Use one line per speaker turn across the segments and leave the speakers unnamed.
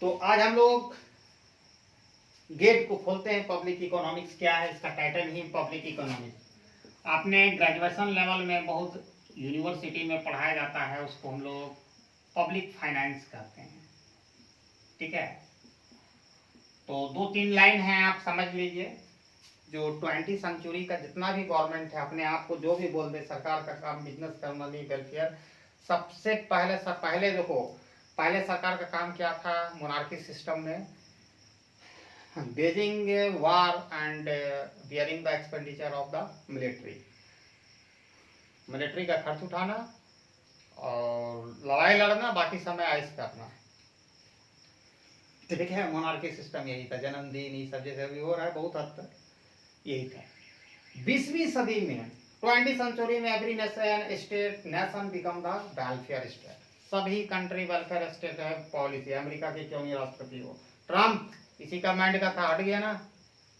तो आज हम लोग गेट को खोलते हैं। पब्लिक इकोनॉमिक्स क्या है, इसका टाइटल ही पब्लिक इकोनॉमिक्स। आपने ग्रेजुएशन लेवल में बहुत यूनिवर्सिटी में पढ़ाया जाता है, उसको हम लोग पब्लिक फाइनेंस कहते हैं। ठीक है, तो 2-3 लाइन है, आप समझ लीजिए। जो 20वीं सेंचुरी का जितना भी गवर्नमेंट है, अपने आप को जो भी बोल दे, सरकार का काम बिजनेस करना नहीं, वेलफेयर। सबसे पहले देखो, पहले सरकार का काम क्या था मोनार्की सिस्टम में? waging war and bearing the expenditure of the military। Military का खर्च उठाना और लड़ाई लड़ना, बाकी समय आइस करना। ठीक है, मोनार्की सिस्टम यही था। जन्मदिन ये सब जैसे भी हो रहा है, बहुत हद तक यही था। 20वीं सदी में 20वीं सेंचुरी में every nation become the welfare state. सभी कंट्री वेलफेयर स्टेट है पॉलिसी। अमेरिका के क्यों नहीं राष्ट्रपति हो, ट्रम्प इसी का माइंड का था, हट गया ना,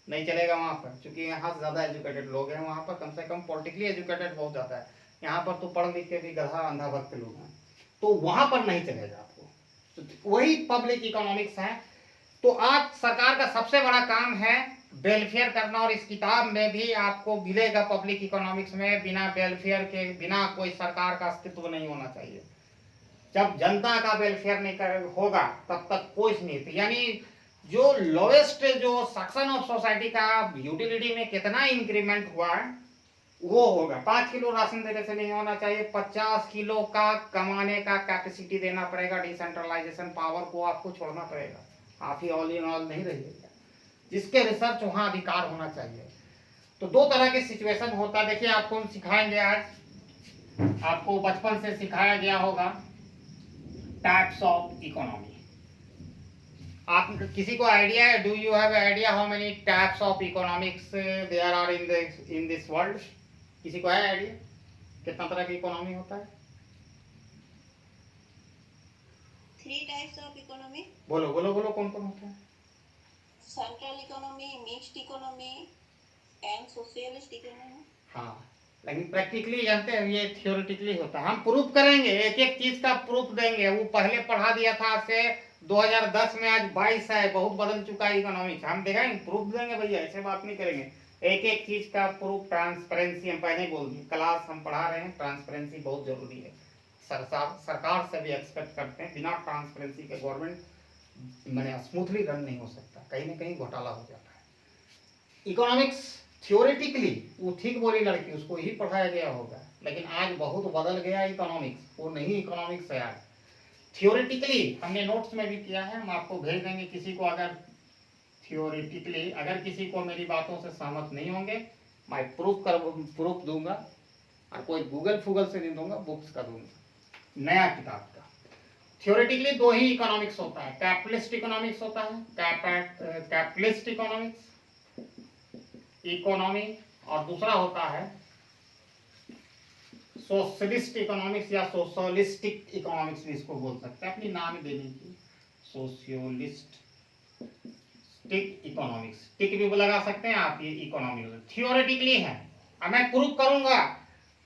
नहीं चलेगा वहाँ पर, क्योंकि यहाँ ज़्यादा एजुकेटेड लोग हैं, वहाँ पर कम से कम पॉलिटिकली एजुकेटेड बहुत ज़्यादा है। यहाँ पर तो पढ़ लिख के भी गधा अंधा भक्त लोग हैं, तो वहाँ पर नहीं चलेगा आपको। तो वही पब्लिक इकोनॉमिक्स है। तो आज सरकार का सबसे बड़ा काम है वेलफेयर करना, और इस किताब में भी आपको मिलेगा पब्लिक इकोनॉमिक्स में, बिना वेलफेयर के बिना कोई सरकार का अस्तित्व नहीं होना चाहिए। जब जनता का वेलफेयर नहीं होगा तब तक कोई नहीं। यानी जो लोएस्ट जो सेक्शन ऑफ सोसाइटी का यूटिलिटी में कितना इंक्रीमेंट हुआ है वो होगा। 5 किलो राशन देने से नहीं होना चाहिए, 50 किलो का कमाने का कैपेसिटी देना पड़ेगा। डिसेंट्रलाइजेशन पावर को आपको छोड़ना पड़ेगा, आप ही ऑल इन ऑल नहीं रहिएगा। जिसके रिसर्च वहाँ अधिकार होना चाहिए। तो 2 तरह के सिचुएशन होता है। देखिए, आपको हम सिखाएंगे आज, आपको बचपन से सिखाया गया होगा टाइप्स ऑफ इकोनॉमी। आप किसी को आइडिया है, do you have idea how many types of economics there are in this world? किसी को है आइडिया कितना तरह की इकोनॉमी होता है?
3 टाइप्स ऑफ इकोनॉमी।
बोलो बोलो बोलो, कौन कौन होता है?
Central economy, mixed economy and socialist economy.
हाँ, लेकिन प्रैक्टिकली जानते हैं, ये थियोरेटिकली होता है। हम प्रूफ करेंगे, एक एक चीज का प्रूफ देंगे। वो पहले पढ़ा दिया था से 2010 में, आज 22 है, बहुत बदल चुका है इकोनॉमिक्स। हम दिखाएंगे, प्रूफ देंगे भैया, ऐसे बात नहीं करेंगे। एक एक चीज का प्रूफ, ट्रांसपेरेंसी। हम पहले बोल दिए, क्लास हम पढ़ा रहे हैं, ट्रांसपेरेंसी बहुत जरूरी है। सरकार से भी एक्सपेक्ट करते हैं, बिना ट्रांसपेरेंसी के गवर्नमेंट मैंने स्मूथली रन नहीं हो सकता, कहीं ना कहीं घोटाला हो जाता है। इकोनॉमिक्स थियोरेटिकली, वो ठीक बोली लड़की, उसको ही पढ़ाया गया होगा, लेकिन आज बहुत बदल गया इकोनॉमिक्स। वो नहीं इकोनॉमिक्स है आज, थियोरेटिकली। हमने नोट्स में भी किया है, हम आपको भेज देंगे। किसी को अगर थियोरेटिकली, अगर किसी को मेरी बातों से सहमत नहीं होंगे, मैं प्रूफ दूंगा, और कोई गूगल फूगल से नहीं दूंगा, बुक्स का दूंगा, नया किताब का। थियोरेटिकली 2 ही इकोनॉमिक्स होता है, कैपिटलिस्ट इकोनॉमिक्स होता है, कैपिटलिस्ट इकोनॉमी, और दूसरा होता है सोशलिस्ट इकोनॉमिक्स या सोशलिस्टिक इकोनॉमिक्स भी इसको बोल सकते हैं, अपनी नाम दे दीजिए, सोशलिस्टिक इकोनॉमिक्स। टिक भी लगा सकते हैं आप, ये इकोनॉमी थियोरेटिकली है। अब मैं प्रूफ करूंगा,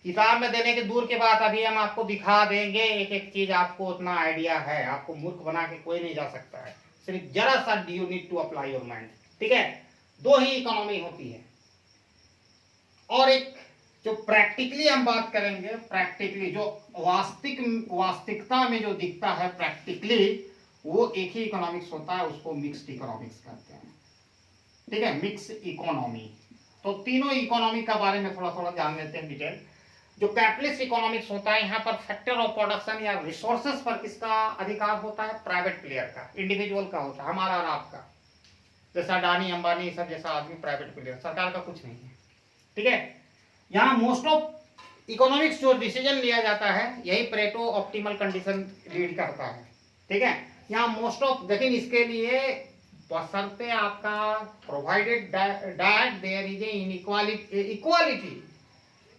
किताब में देने के दूर के बाद अभी हम आपको दिखा देंगे एक एक चीज। आपको उतना आइडिया है, आपको मूर्ख बना के कोई नहीं जा सकता है, सिर्फ जरा सा you need to apply your mind. ठीक है, 2 ही इकोनॉमी होती है। और एक जो प्रैक्टिकली हम बात करेंगे, प्रैक्टिकली जो वास्तविकता में जो दिखता है प्रैक्टिकली, वो एक ही इकोनॉमिक्स होता है, उसको मिक्स्ड इकोनॉमिक्स कहते हैं। ठीक है, मिक्स इकोनॉमी। तो तीनों इकोनॉमी का बारे में थोड़ा थोड़ा जान लेते हैं डिटेल। जो कैपिटलिस्ट इकोनॉमिक्स होता है, यहाँ पर फैक्टर ऑफ प्रोडक्शन या रिसोर्सेस पर किसका अधिकार होता है? प्राइवेट प्लेयर का, इंडिविजुअल का होता है, हमारा और आपका। जैसा अडानी अंबानी सब जैसा आदमी प्राइवेट प्लेयर, सरकार का कुछ नहीं है। ठीक है, यहाँ मोस्ट ऑफ इकोनॉमिक्स जो डिसीजन लिया जाता है, यही परेटो ऑप्टिमल कंडीशन रीड करता है। ठीक है, यहाँ मोस्ट ऑफ, लेकिन इसके लिए बशर्ते आपका provided that there is equality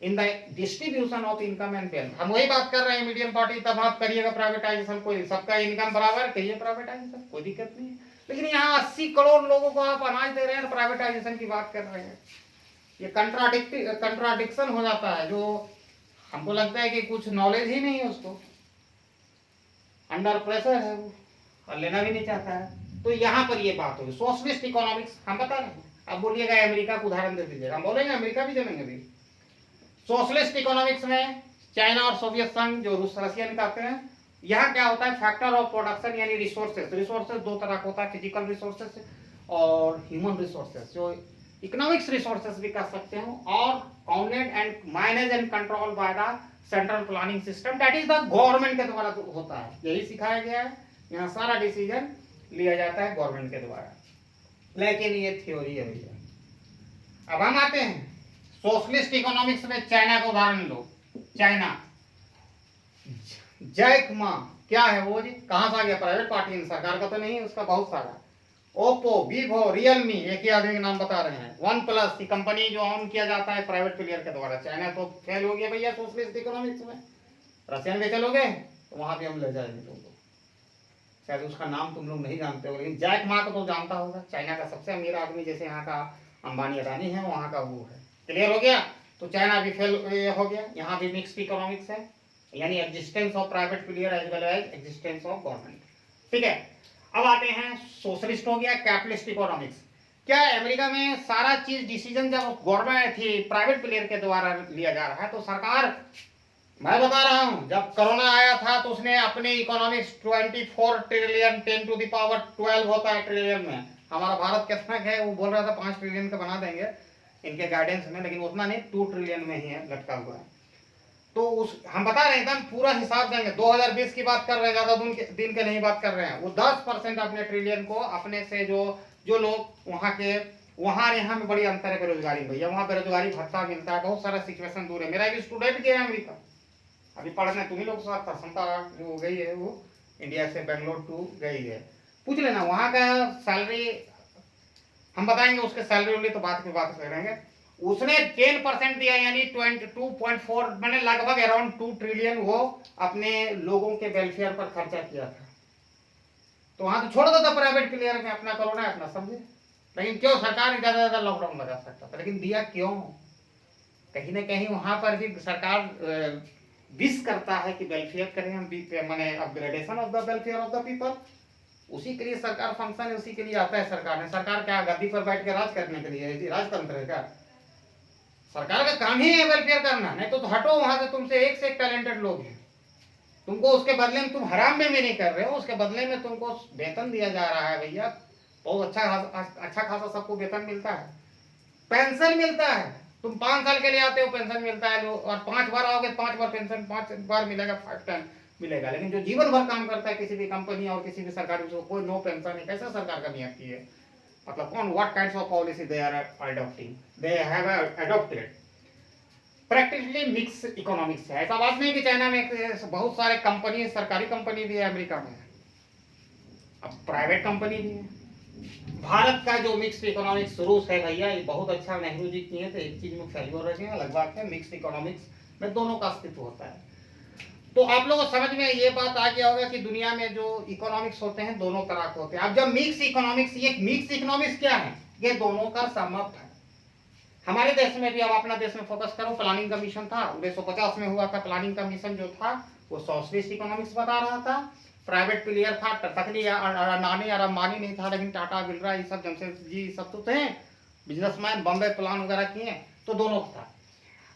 in the distribution of income and wealth. हम वही बात कर रहे हैं मीडियम पार्टी, तब आप करिएगा प्राइवेटाइजेशन, कोई सबका इनकम बराबर, कहिए प्राइवेटाइजेशन, कोई दिक्कत नहीं है। लेकिन यहाँ 80 करोड़ लोगों को आप अनाज दे रहे हैं, प्राइवेटाइजेशन की बात कर रहे हैं। ये कंट्राडिक्शन हो जाता है। जो हमको लगता है कि कुछ नॉलेज ही नहीं है, उसको अंडर प्रेशर है वो, और लेना भी नहीं चाहता है। तो यहाँ पर ये बात होगी सोशलिस्ट इकोनॉमिक्स हम बता रहे हैं। अब बोलिएगा अमेरिका को उदाहरण दे दीजिएगा, हम बोलेंगे अमेरिका भी चलेंगे भी। सोशलिस्ट इकोनॉमिक्स में चाइना और सोवियत संघ जो रूस रशिया निकालते हैं, यहाँ क्या होता है फैक्टर ऑफ प्रोडक्शन यानी रिसोर्सेज। रिसोर्सेज दो तरह का होता है, फिजिकल रिसोर्सेज और ह्यूमन रिसोर्सेज, जो इकोनॉमिक्स रिसोर्सेज भी कह सकते हैं, और counted and manage and control by the central planning system, that is the government के द्वारा होता है। यही सिखाया गया है, यहाँ सारा डिसीजन लिया जाता है गवर्नमेंट के द्वारा, लेकिन ये थ्योरी है भैया। अब हम आते हैं सोशलिस्ट इकोनॉमिक्स में चाइना का उदाहरण लो। चाइना, जैक मा क्या है वो जी, कहां से आ गया? प्राइवेट पार्टी, सरकार का तो नहीं, उसका बहुत सारा। ओप्पो, वीवो, रियलमी, एक ही आदमी के नाम बता रहे हैं। वन प्लस की कंपनी जो ऑन किया जाता है प्राइवेट प्लेयर के द्वारा। चाइना तो फेल हो गया भैया सोशलिस्ट इकोनॉमिक्स में। रशियन में चलोगे तो वहां भी हम ले जाएंगे तुमको, शायद उसका नाम तुम लोग नहीं जानते हो, लेकिन जैक मा को तो जानता होगा। चाइना का सबसे अमीर आदमी, जैसे यहाँ का अंबानी अडानी है, वहाँ का वो है। क्लियर हो गया? तो चाइना भी फेल हो गया। यहाँ भी मिक्स्ड इकोनॉमिक्स है, यानी existence of private player as well as existence of government. ठीक है, अब आते हैं सोशलिस्ट हो गया, कैपिटलिस्ट इकोनॉमिक्स। क्या अमेरिका में सारा चीज डिसीजन जब गवर्नमेंट थी प्राइवेट प्लेयर के द्वारा लिया जा रहा है, तो सरकार, मैं बता रहा हूं, जब कोरोना आया था तो उसने अपनी economics 24 trillion 10 to the power 12 होता है ट्रिलियन में। हमारा भारत कितना है, वो बोल रहा था 5 ट्रिलियन का बना देंगे इनके गाइडेंस में, लेकिन उतना नहीं, 2 ट्रिलियन में ही है, लटका हुआ है। तो उस हम बता रहे हैं एकदम पूरा हिसाब देंगे, 2020 की बात कर रहे हैं, ज्यादा दिन के नहीं बात कर रहे हैं। वो 10% अपने ट्रिलियन को अपने से जो लोग वहाँ के, वहाँ यहाँ में बड़ी अंतर है बेरोजगारी भैया। वहाँ बेरोजगारी भत्ता मिलता है, बहुत सारा सिचुएशन दूर है। मेरा एक स्टूडेंट गया है अमेरिका अभी पढ़ने, तुम्ही लोग साथ था, संता जो गई है, वो इंडिया से बेंगलोर टू गई है। पूछ लेना वहाँ का सैलरी, हम बताएंगे उसके सैलरी वाली तो बात करेंगे। उसने 10% दिया, यानी 22.4 मैंने लगभग अराउंड 2 ट्रिलियन वो अपने लोगों के वेलफेयर पर खर्चा किया था। तो वहां तो छोड़ दो था प्राइवेट प्लेयर में, अपना करो ना अपना, समझे। लेकिन क्यों सरकार ने ज्यादा ज्यादा लॉकडाउन लगा सकता था, लेकिन दिया क्यों? कहीं ना कहीं वहां पर भी सरकार विश करता है कि वेलफेयर करें हम, मैंने upgradation of the welfare of the people. उसी के लिए सरकार फंक्शन है, उसी के लिए आता है सरकार ने। सरकार क्या गद्दी पर बैठ के राज करने के लिए राजतंत्र है क्या? सरकार का काम ही है वेलफेयर करना, नहीं तो हटो वहां से, तुमसे एक से एक टैलेंटेड लोग हैं, तुमको उसके बदले में तुम हराम में भी नहीं कर रहे हो, उसके बदले में तुमको वेतन दिया जा रहा है भैया। बहुत अच्छा खासा सबको वेतन मिलता है, पेंशन मिलता है। तुम 5 साल के लिए आते हो, पेंशन मिलता है, और 5 बार आओगे 5 बार पेंशन, 5 बार मिलेगा, 5 टाइम मिलेगा। लेकिन जो जीवन भर काम करता है किसी भी कंपनी और किसी भी सरकारी, कोई नो पेंशन है, कैसा सरकार का नियत की है? मतलब कौन, what kinds of policy they are adopting, they have adopted. Practically mix economics है। ऐसा बात नहीं कि चाइना में बहुत सारे कंपनी, सरकारी कंपनी भी है अमेरिका में, अब प्राइवेट कंपनी भी है। भारत का जो मिक्स्ड इकोनॉमिक्स शुरू है भैया, ये बहुत अच्छा नेहरू जी किए थे, एक चीज में फेल्योर रहे हैं, अलग बात है। मिक्स्ड इकोनॉमिक्स में दोनों का अस्तित्व होता है। तो आप लोगों को समझ में ये बात आ गया होगा कि दुनिया में जो इकोनॉमिक्स होते हैं दोनों तरह के होते हैं। अब जब मिक्स इकोनॉमिक्स, ये मिक्स इकोनॉमिक्स क्या है? ये दोनों का समअप है। हमारे देश में भी, अब अपना देश में फोकस करो, प्लानिंग कमीशन था 1950 में हुआ था। प्लानिंग कमीशन जो था वो सोशलिस्ट इकोनॉमिक्स बता रहा था। प्राइवेट प्लेयर था, तकनी अडानी और अंबानी नहीं था, लेकिन टाटा, बिरला, ये सब, जमशेदजी, सब तो थे बिजनेसमैन, बॉम्बे प्लान वगैरह किए, तो दोनों था।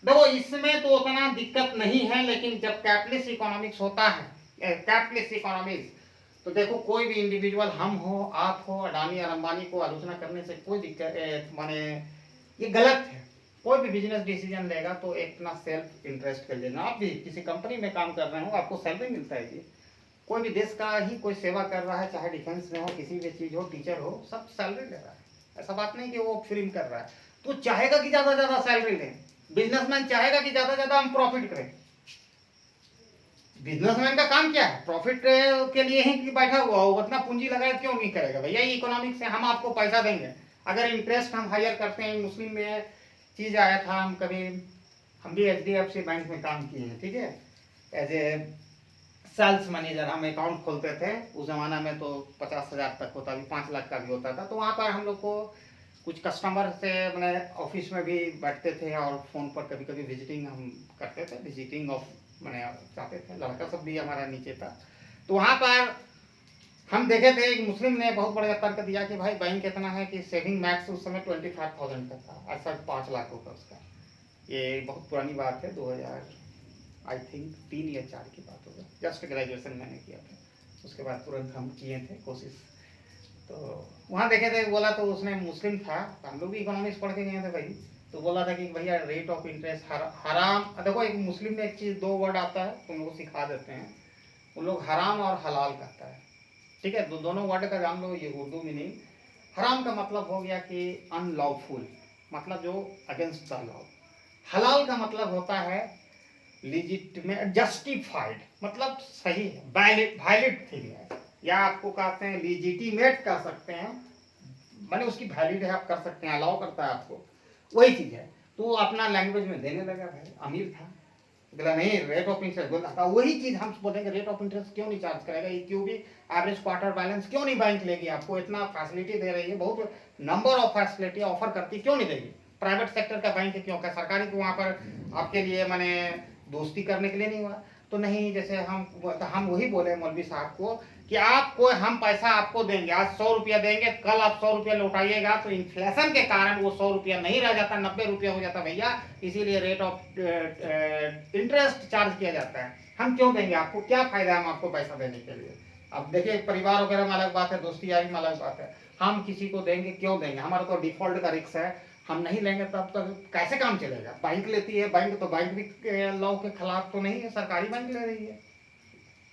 देखो इसमें तो उतना दिक्कत नहीं है, लेकिन जब कैपिटलिस्ट इकोनॉमिक्स होता है, कैपिटलिस्ट इकोनॉमिक्स, तो देखो कोई भी इंडिविजुअल, हम हो, आप हो, अडानी और अंबानी को आलोचना करने से कोई दिक्कत, माने ये गलत है। कोई भी बिजनेस डिसीजन लेगा तो एक अपना सेल्फ इंटरेस्ट कर लेना। आप भी किसी कंपनी में काम कर रहे हो, आपको सैलरी मिलता है कि कोई भी देश का ही कोई सेवा कर रहा है, चाहे डिफेंस में हो, किसी भी चीज हो, टीचर हो, सब सैलरी ले रहा है। ऐसा बात नहीं कि वो फ्री में कर रहा है, तो चाहेगा कि ज्यादा ज्यादा सैलरी लें। बिजनेसमैन चाहेगा कि ज्यादा ज्यादा हम प्रॉफिट करें। बिजनेसमैन का काम क्या है? प्रॉफिट के लिए ही कि बैठा हुआ हो, उतना पूंजी लगाए क्यों नहीं करेगा भैया? ये इकोनॉमिक्स से हम आपको पैसा देंगे, अगर इंटरेस्ट हम हायर करते हैं। मुस्लिम में चीज आया था, हम भी HDFC बैंक में काम किए हैं, ठीक है, एज ए सेल्स मैनेजर। हम अकाउंट खोलते थे, उस जमाना में तो 50,000 तक होता, अभी 5 लाख का भी होता था। तो वहाँ पर हम लोग को कुछ कस्टमर से, मैंने ऑफिस में भी बैठते थे और फ़ोन पर कभी कभी विजिटिंग हम करते थे, विजिटिंग ऑफ मैंने चाहते थे, लड़का सब भी हमारा नीचे था। तो वहाँ पर हम देखे थे एक मुस्लिम ने बहुत बड़ा तर्क दिया कि भाई बैंक कितना है कि सेविंग मैक्स उस समय 25,000 का था, ऐसा 5 लाख रुपये उसका। ये बहुत पुरानी बात है, 2000 आई थिंक 3 या 4 की बात होगा, जस्ट ग्रेजुएशन मैंने किया था, उसके बाद तुरंत हम किए थे कोशिश। तो वहाँ देखे थे, बोला तो उसने मुस्लिम था, हम लोग भी इकोनॉमिक्स पढ़ के गए थे भाई, तो बोला था कि भैया रेट ऑफ इंटरेस्ट हराम, देखो एक मुस्लिम में एक चीज़ 2 वर्ड आता है, तुम लोग सिखा देते हैं, उन लोग हराम और हलाल कहता है, ठीक है, दोनों वर्ड का जान लो, ये उर्दू में नहीं। हराम का मतलब हो गया कि अनलॉफुल, मतलब जो अगेंस्ट द लॉ। हलाल का मतलब होता है लिजिटमेट, जस्टिफाइड, मतलब सही है, वैलिड थिंग है, या आपको कहते हैं लिजिटिमेट कर सकते हैं, माने उसकी वैलिड है, आप कर सकते हैं, अलाउ करता है आपको, वही चीज़ है। तो अपना लैंग्वेज में देने लगा, भाई अमीर था, बोला नहीं रेट ऑफ इंटरेस्ट बोला था, वही चीज़ हम बोलेंगे रेट ऑफ इंटरेस्ट क्यों नहीं चार्ज करेगा, ये क्यों भी एवरेज क्वार्टर बैलेंस क्यों नहीं बैंक लेगी, आपको इतना फैसिलिटी दे रही है, बहुत नंबर ऑफ फैसिलिटी ऑफर करती, क्यों नहीं देगी, प्राइवेट सेक्टर का बैंक है, क्यों क्या सरकारी को वहाँ पर आपके लिए माने दोस्ती करने के लिए नहीं हुआ। तो नहीं, जैसे हम वही बोले मौलवी साहब को कि आपको हम पैसा आपको देंगे, आज 100 रुपया देंगे, कल आप 100 रुपया लौटाइएगा, तो इन्फ्लेशन के कारण वो 100 रुपया नहीं रह जाता, 90 रुपया हो जाता भैया, इसीलिए रेट ऑफ इंटरेस्ट चार्ज किया जाता है। हम क्यों देंगे आपको, क्या फायदा है हम आपको पैसा देने के लिए। अब देखिए परिवार वगैरह में अलग बात है, दोस्ती यारी में अलग बात है, हम किसी को देंगे क्यों देंगे, हमारा तो डिफॉल्ट का रिस्क है, हम नहीं लेंगे तब तक कैसे काम चलेगा। बैंक लेती है, बैंक तो बैंक भी लॉ के खिलाफ तो नहीं है, सरकारी बैंक ले रही है,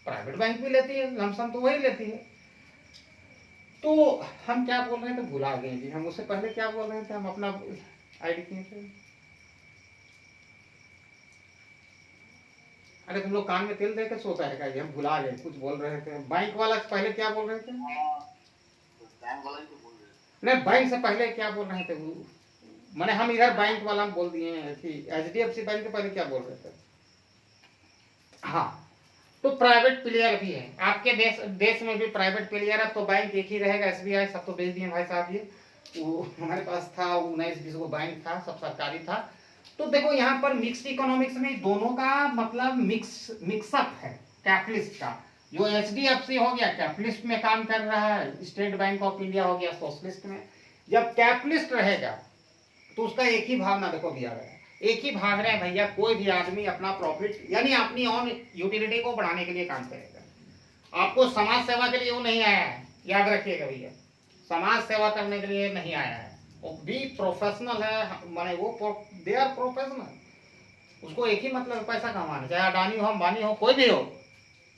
प्राइवेट बैंक भी लेती है, लमसम तो वही लेती है। तो हम क्या बोल रहे थे भुला गए जी, हम उससे पहले क्या बोल रहे थे, हम अपना आईडी किए थे, अरे तुम लोग कान में तेल देकर सोता है क्या, हम भुला गए, कुछ बोल रहे थे। बैंक वाला से पहले क्या बोल रहे थे, नहीं बैंक से पहले क्या बोल रहे थे, मैंने हम इधर बैंक वाला बोल दिए हैं कि HDFC बैंक के पहले क्या बोल रहे थे। हाँ, तो प्राइवेट प्लेयर भी है आपके देश में भी प्राइवेट प्लेयर है, तो बैंक एक ही रहेगा, SBI सब तो बेच दिए भाई साहब, ये वो हमारे पास था 19-20 को बैंक था, सब सरकारी था। तो देखो यहाँ पर मिक्स्ड इकोनॉमिक्स में दोनों का मतलब मिक्सअप है, कैपिटलिस्ट का, जो HDFC हो गया कैपिटलिस्ट में काम कर रहा है, स्टेट बैंक ऑफ इंडिया हो गया सोशलिस्ट में। जब कैपिटलिस्ट रहेगा तो उसका एक ही भावना देखो दिया गया, एक ही भाग रहे हैं भैया, कोई भी आदमी अपना प्रॉफिट यानी अपनी ऑन यूटिलिटी को बढ़ाने के लिए काम करेगा, आपको समाज सेवा के लिए वो नहीं आया है, याद रखिएगा भैया, समाज सेवा करने के लिए नहीं आया है, वो भी प्रोफेशनल है, माने वो दे आर प्रोफेशनल, उसको एक ही मतलब पैसा कमाना, चाहे अडानी हो अंबानी हो कोई भी हो,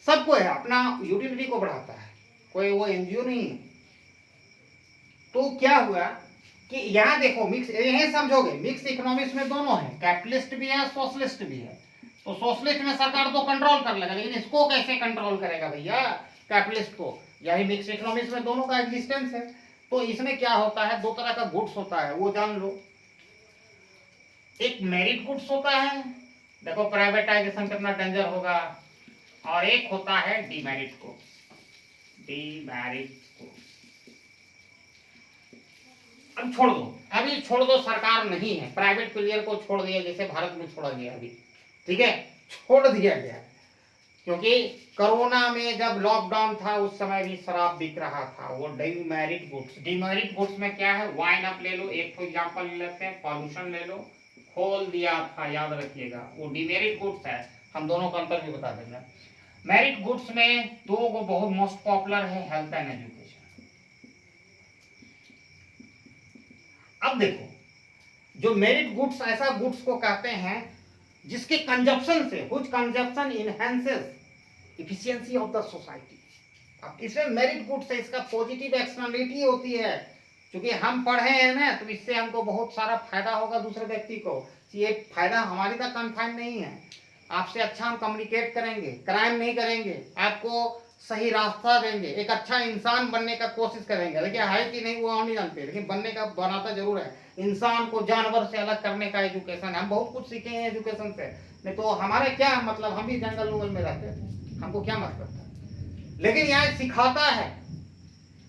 सबको है अपना यूटिलिटी को बढ़ाता है, कोई वो NGO नहीं है। तो क्या हुआ कि यहाँ देखो मिक्स, यही समझोगे मिक्स इकोनॉमिक्स में दोनों है, कैपिटलिस्ट भी है सोशलिस्ट भी है। तो सोशलिस्ट में सरकार तो कंट्रोल कर लेगा, लेकिन इसको कैसे कंट्रोल करेगा भैया कैपिटलिस्ट को, यही मिक्स इकोनॉमिक्स में दोनों का एग्जिस्टेंस है। तो इसमें क्या होता है, 2 तरह का गुड्स होता है, वो जान लो, एक मेरिट गुड्स होता है, देखो प्राइवेटाइजेशन कितना डेंजर होगा, और एक होता है डीमेरिट को, अब छोड़ दो, अभी छोड़ दो, सरकार नहीं है, प्राइवेट प्लेयर को छोड़ दिया, जैसे भारत में छोड़ा गया अभी, ठीक है, छोड़ दिया गया, क्योंकि कोरोना में जब लॉकडाउन था उस समय भी शराब बिक रहा था, वो डीमेरिट गुड्स। डीमेरिट गुड्स में क्या है, वाइन आप ले लो, एक तो एग्जांपल ले लेते हैं, पॉल्यूशन ले लो, खोल दिया था, याद रखिएगा, वो डीमेरिट गुड्स है, हम दोनों का अंतर भी बता देंगे। मेरिट गुड्स में 2 को बहुत मोस्ट पॉपुलर है, हेल्थ एंड एजुकेशन। अब देखो जो मेरिट गुड्स, ऐसा गुड्स को कहते हैं जिसके कंजप्शन से, which consumption enhances efficiency of the society. अब इसमें मेरिट गुड्स है, इसका पॉजिटिव एक्सटर्नलिटी होती है, क्योंकि हम पढ़े हैं ना, तो इससे हमको बहुत सारा फायदा होगा दूसरे व्यक्ति को, ये फायदा हमारी तक कन्फाइंड नहीं है, आपसे अच्छा हम कम्युनिकेट करेंगे, क्राइम नहीं करेंगे, आपको सही रास्ता देंगे, एक अच्छा इंसान बनने का कोशिश करेंगे, लेकिन है कि नहीं वो हम नहीं जानते, लेकिन बनने का बनाता जरूर है। इंसान को जानवर से अलग करने का एजुकेशन, हम बहुत कुछ सीखे हैं एजुकेशन से, नहीं तो हमारे क्या मतलब, हम भी जंगल उंगल में रहते थे, हमको क्या मतलब था, लेकिन यहाँ सिखाता है,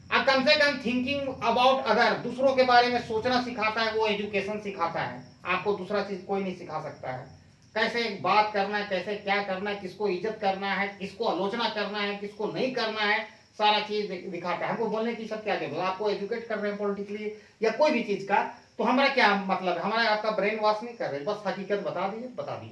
अब कम से कम थिंकिंग अबाउट अदर, दूसरों के बारे में सोचना सिखाता है, वो एजुकेशन सिखाता है, आपको दूसरा चीज कोई नहीं सिखा सकता है, कैसे बात करना है, कैसे क्या करना है, किसको इज्जत करना है, किसको आलोचना करना है, किसको नहीं करना है, सारा चीज दिखाता है। हमको बोलने की सब क्या जरूरत है, आपको एजुकेट कर रहे हैं पॉलिटिकली या कोई भी चीज का, तो हमारा क्या मतलब है, हमारा आपका ब्रेन वॉश नहीं कर रहे, बस हकीकत बता दिए।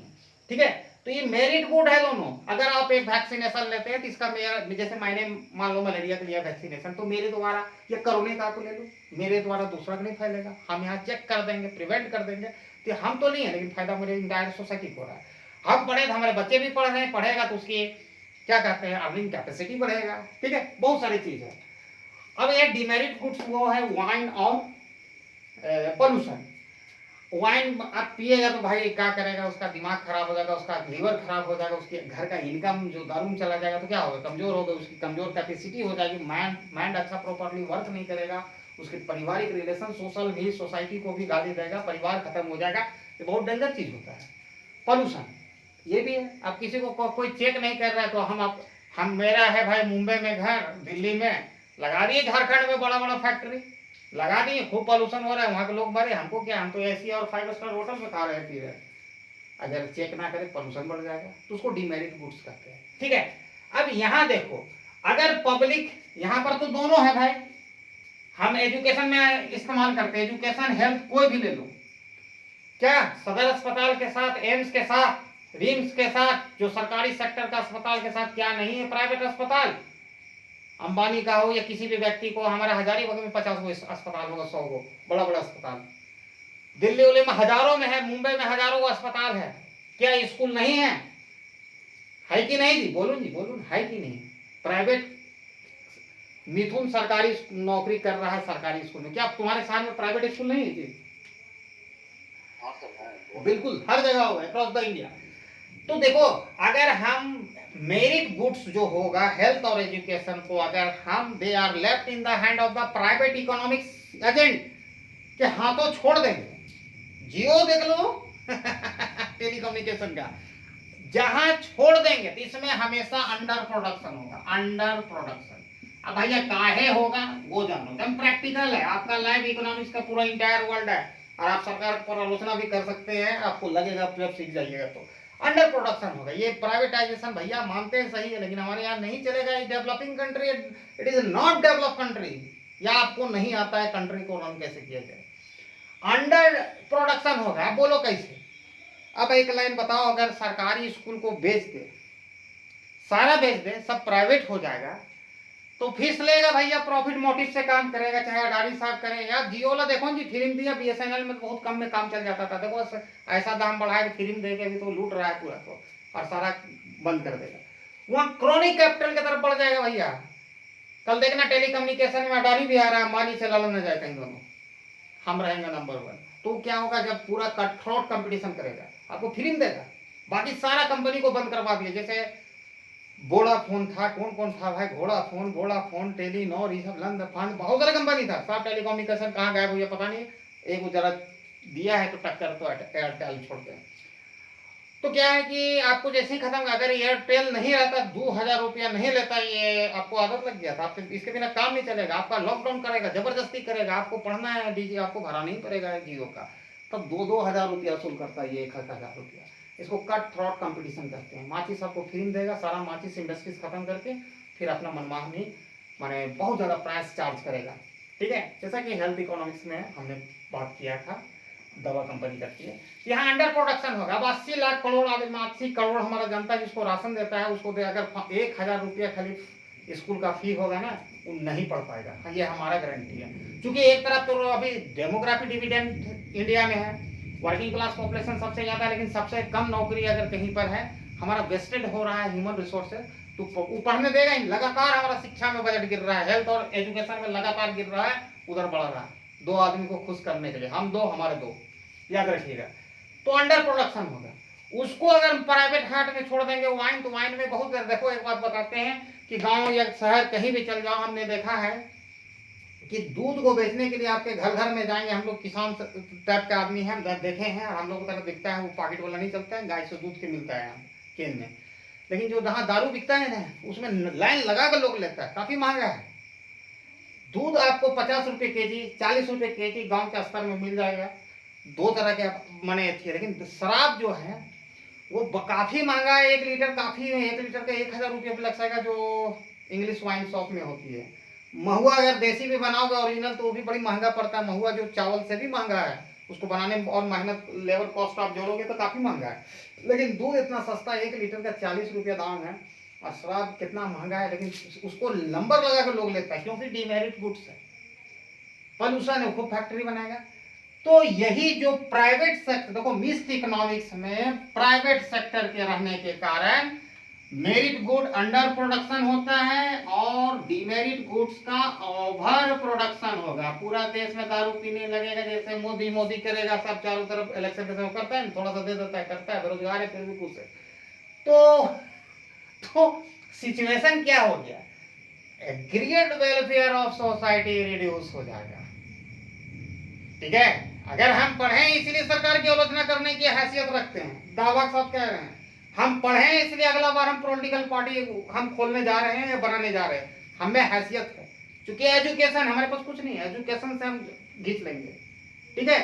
ठीक है, तो ये मेरिट गुड है दोनों। अगर आप एक वैक्सीनेशन लेते हैं तो इसका मेरा, जैसे मैंने मान लो मलेरिया के लिए वैक्सीनेशन, तो मेरे द्वारा या कोरोना का को ले लो, मेरे द्वारा दूसरा नहीं फैलेगा, हम यहाँ चेक कर देंगे, प्रिवेंट कर देंगे, तो हम तो नहीं है, लेकिन फायदा मेरे इंटायर सोसाइटी को हो रहा है। हम पढ़े तो हमारे बच्चे भी पढ़ रहे हैं, पढ़ेगा तो उसकी क्या कहते हैं अर्निंग कैपेसिटी बढ़ेगा। ठीक है, बहुत सारी चीज है। अब ये डिमेरिट गुड्स वो है वाइन और पोल्यूशन। वाइन आप पिएगा तो भाई क्या करेगा, उसका दिमाग खराब हो जाएगा, उसका लीवर खराब हो जाएगा, उसके घर का इनकम जो दारू में चला जाएगा तो क्या होगा, कमजोर होगा, उसकी कमजोर कैपेसिटी हो जाएगी, माइंड अच्छा प्रॉपरली वर्क नहीं करेगा, उसके पारिवारिक रिलेशन, सोशल भी, सोसाइटी को भी गाली देगा, परिवार खत्म हो जाएगा। ये बहुत डेंजर चीज होता है। पॉल्यूशन ये भी है, आप किसी को कोई चेक नहीं कर रहा है तो हम मेरा है भाई मुंबई में घर, दिल्ली में लगा दिए, झारखंड में बड़ा बड़ा फैक्ट्री लगा दिए, खूब पॉल्यूशन हो रहा है, वहाँ के लोग मरे, हमको क्या, हम तो एसी और 5 स्टार होटल में खा रहे पी रहे। अगर चेक ना करे पॉल्यूशन बढ़ जाएगा, तो उसको डिमेरिट गुड्स कहते हैं। ठीक है, अब यहाँ देखो, अगर पब्लिक, यहाँ पर तो दोनों है भाई, हम एजुकेशन में इस्तेमाल करते हैं, एजुकेशन हेल्थ कोई भी ले लो, क्या सदर अस्पताल के साथ, एम्स के साथ, रिम्स के साथ, जो सरकारी सेक्टर का अस्पताल के साथ क्या नहीं है प्राइवेट अस्पताल, अंबानी का हो या किसी भी व्यक्ति को, हमारे हजारीबाग में 50 गो अस्पताल होगा, 100 गो बड़ा बड़ा अस्पताल, दिल्ली उल्ली में हजारों में है, मुंबई में हजारों गो अस्पताल है, क्या स्कूल नहीं है कि नहीं जी, बोलून जी, बोलून है कि नहीं। प्राइवेट, मिथुन सरकारी नौकरी कर रहा है सरकारी स्कूल में, क्या तुम्हारे साथ में प्राइवेट स्कूल नहीं है जी? बिल्कुल हर जगह होगा अक्रॉस द इंडिया। तो देखो, अगर हम मेरिट गुड्स जो होगा हेल्थ और एजुकेशन को, अगर हम they are left in the hand of the private economics agent के हाथों छोड़ देंगे, जियो देख लो टेलीकम्युनिकेशन का, जहां छोड़ देंगे तो इसमें हमेशा अंडर प्रोडक्शन होगा, अंडर प्रोडक्शन। अब भैया काहे होगा वो जानो, एकदम प्रैक्टिकल है, आपका लाइव इकोनॉमिक्स का पूरा इंटायर वर्ल्ड है, और आप सरकार पर आलोचना भी कर सकते हैं, आपको लगेगा जब सीख जाइएगा तो अंडर प्रोडक्शन होगा। ये प्राइवेटाइजेशन भैया मानते हैं सही है, लेकिन हमारे यहाँ नहीं चलेगा, ये developing country, it is not develop country, या आपको नहीं आता है कंट्री को रन कैसे किया जाए, अंडर प्रोडक्शन होगा। आप बोलो कैसे? अब एक लाइन बताओ, अगर सरकारी स्कूल को बेच दे, सारा बेच दे, सब प्राइवेट हो जाएगा, तो फीस लेगा भैया, प्रॉफिट मोटिव से काम करेगा, चाहे अडानी साहब करें या जियो ला, देखो जी फिल्म दिया, बीएसएनएल में बहुत कम में काम चल जाता था, देखो ऐसा दाम बढ़ाया कि फिल्म देके अभी तो लूट रहा है पूरा को, और सारा बंद कर देगा, वहां क्रोनिक कैपिटल की तरफ बढ़ जाएगा भैया। कल देखना टेलीकम्युनिकेशन में अडानी भी आ रहा है, अंबानी से लड़न न जाए कहीं, दोनों हम रहेंगे नंबर 1। तो क्या होगा, जब पूरा कट थ्रोट कंपटीशन करेगा, आपको फिल्म देगा, बाकी सारा कंपनी को बंद करवा दिया। जैसे वोडाफोन था, कौन कौन था भाई, वोडाफोन, टेलीनॉर, ये सब लंद फंड, बहुत सारा कंपनी था, सब टेलीकम्युनिकेशन कहाँ गायब हुआ पता नहीं, एक जरा दिया है तो टक्कर तो एयरटेल छोड़ते हैं। तो क्या है कि आपको जैसे ही खत्म, अगर एयरटेल नहीं रहता, 2000 रुपया नहीं लेता, ये आपको आदत लग गया था, आपके इसके बिना काम नहीं चलेगा, आपका लॉकडाउन करेगा, जबरदस्ती करेगा, आपको पढ़ना है डीजी, आपको भरा नहीं पड़ेगा जियो का, तब 2-2000 रुपया वसूल करता है, 1000 रुपया। इसको कट थ्रोट कंपटीशन करते हैं। माचिस आपको फिल्म देगा, सारा माचिस इंडस्ट्रीज खत्म करके फिर अपना मनमानी, माने बहुत ज़्यादा प्राइस चार्ज करेगा। ठीक है, जैसा कि हेल्थ इकोनॉमिक्स में हमने बात किया था, दवा कंपनी करती है, यहाँ अंडर प्रोडक्शन होगा। अब 80 लाख करोड़ आदमी, 80 करोड़ हमारा जनता जिसको राशन देता है, उसको दे अगर 1000 रुपया खाली स्कूल का फी होगा ना, वो नहीं पढ़ पाएगा, ये हमारा गारंटी है। क्योंकि एक तरफ तो अभी डेमोग्राफी डिविडेंड इंडिया में है, वर्किंग क्लास पॉपुलेशन सबसे ज़्यादा है, लेकिन सबसे कम नौकरी अगर कहीं पर है, हमारा वेस्टेड हो रहा है ह्यूमन रिसोर्सेज, तो वो पढ़ने देगा ही। लगातार हमारा शिक्षा में बजट गिर रहा है, हेल्थ और एजुकेशन में लगातार गिर रहा है, उधर बढ़ रहा है। 2 आदमी को खुश करने के लिए, हम 2 हमारे 2, याद रखिएगा। तो अंडर प्रोडक्शन होगा, उसको अगर प्राइवेट हाट में छोड़ देंगे, वाइन तो वाइन में बहुत, देखो एक बात बताते हैं कि गाँव या शहर कहीं भी चल जाओ, हमने देखा है कि दूध को बेचने के लिए आपके घर घर में जाएंगे, हम लोग किसान टाइप के आदमी हैं, देखे हैं, और हम लोग को तरफ दिखता है, वो पॉकेट वाला नहीं चलता है, गाय से दूध के मिलता है केन में, लेकिन जो जहाँ दारू बिकता है ना, उसमें लाइन लगा कर लोग लेता है, काफी महंगा है दूध। आपको 50 रुपये के जी, 40 रुपये के जी गाँव के स्तर में मिल जाएगा, 2 तरह के मने थी। लेकिन शराब जो है वो काफी महंगा है, 1 लीटर काफी है, 1 लीटर का 1000 रुपये लग जाएगा, जो इंग्लिश वाइन शॉप में होती है। महुआ अगर देसी भी बनाओगे ओरिजिनल तो वो भी बड़ी महंगा पड़ता है। महुआ जो चावल से भी महंगा है, उसको बनाने में और मेहनत लेबर कॉस्ट आप जोड़ोगे तो काफ़ी महंगा है। लेकिन दूध इतना सस्ता है, 1 लीटर का 40 रुपया दाम है। और शराब कितना महंगा है, लेकिन उसको नंबर लगा कर लोग लेता है, क्योंकि डीमेरिट गुड्स है, पॉल्यूशन है, खूब फैक्ट्री बनाएगा। तो यही जो प्राइवेट सेक्टर, देखो मिक्स्ड इकोनॉमिक्स में प्राइवेट सेक्टर के रहने के कारण मेरिट गुड अंडर प्रोडक्शन होता है और डीमेरिट गुड्स का ओवर प्रोडक्शन होगा। पूरा देश में दारू पीने लगेगा, जैसे मोदी मोदी करेगा, सब चारों तरफ इलेक्शन के समय करता है, थोड़ा सा दे देता है, करता है, बेरोजगार है फिर भी कुछ है। तो सिचुएशन क्या हो गया, aggregate welfare of society reduce हो जाएगा। ठीक है, अगर हम पढ़े इसलिए सरकार की आलोचना करने की हैसियत रखते हैं, दावा सब कह रहे हैं हम पढ़े इसलिए अगला बार हम पॉलिटिकल पार्टी हम खोलने जा रहे हैं या बनाने जा रहे हैं, हमें हैसियत है, क्योंकि एजुकेशन हमारे पास कुछ नहीं है, एजुकेशन से हम घींच लेंगे। ठीक है,